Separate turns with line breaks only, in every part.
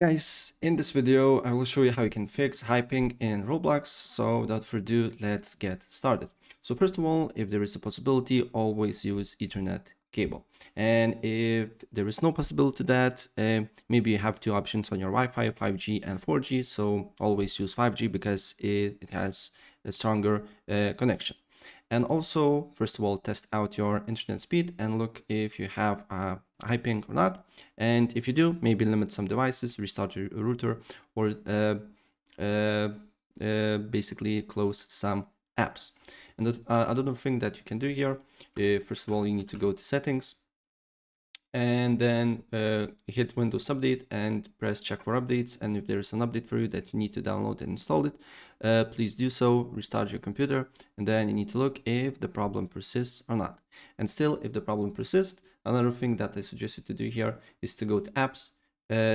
Guys, in this video, I will show you how you can fix hyping in Roblox. So without further ado, let's get started. So first of all, if there is a possibility, always use Ethernet cable. And if there is no possibility to that, maybe you have two options on your Wi-Fi, 5G and 4G. So always use 5G because it has a stronger connection. And also, first of all, test out your internet speed and look if you have hyping or not. And if you do, maybe limit some devices, restart your router, or basically close some apps. And another thing that you can do here, first of all, you need to go to settings and then hit Windows Update and press check for updates. And if there is an update for you that you need to download and install it, please do so. Restart your computer, and then you need to look if the problem persists or not. And still, if the problem persists, another thing that I suggest you to do here is to go to apps,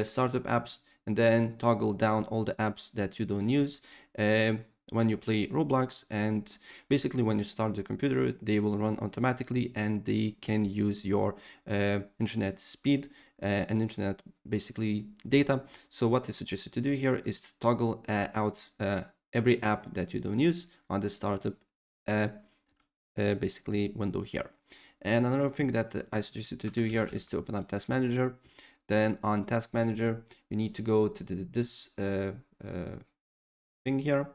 startup apps, and then toggle down all the apps that you don't use when you play Roblox. And basically when you start the computer, they will run automatically and they can use your internet speed and internet basically data. So what I suggest you to do here is to toggle out every app that you don't use on the startup basically window here. And another thing that I suggest you to do here is to open up Task Manager. Then on Task Manager, you need to go to this thing here.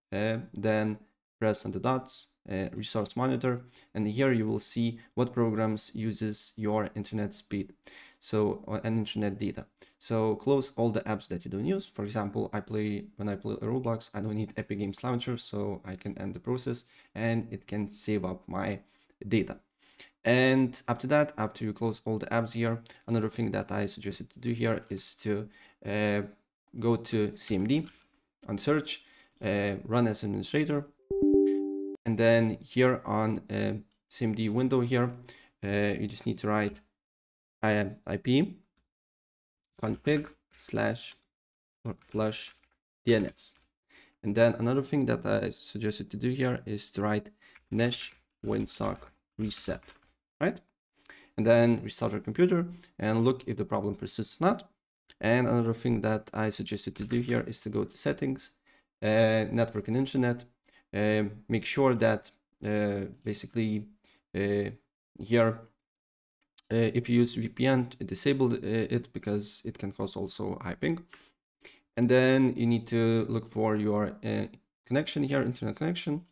Then press on the dots, resource monitor, and here you will see what programs uses your internet speed, so and internet data. So close all the apps that you don't use. For example, when I play Roblox, I don't need Epic Games Launcher, so I can end the process and it can save up my data. And after that, after you close all the apps here, another thing that I suggested to do here is to go to CMD on search, run as administrator, and then here on CMD window here, you just need to write IP config/flush DNS. And then another thing that I suggested to do here is to write nesh winsock reset, right? And then restart your computer and look if the problem persists or not. And another thing that I suggested to do here is to go to settings, network and internet, make sure that basically here if you use VPN, disable it because it can cause also hyping. And then you need to look for your connection here, internet connection,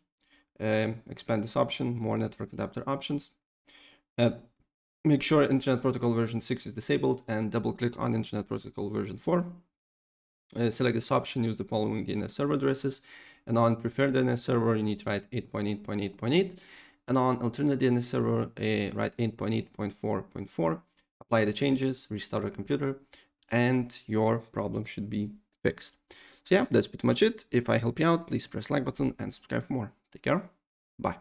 expand this option, more network adapter options. Make sure Internet Protocol version 6 is disabled and double click on Internet Protocol version 4. Select this option, use the following DNS server addresses, and on preferred DNS server you need to write 8.8.8.8, and on alternate DNS server write 8.8.4.4. Apply the changes, restart your computer, and your problem should be fixed. So yeah, that's pretty much it. If I help you out, please press like button and subscribe for more. Take care. Bye.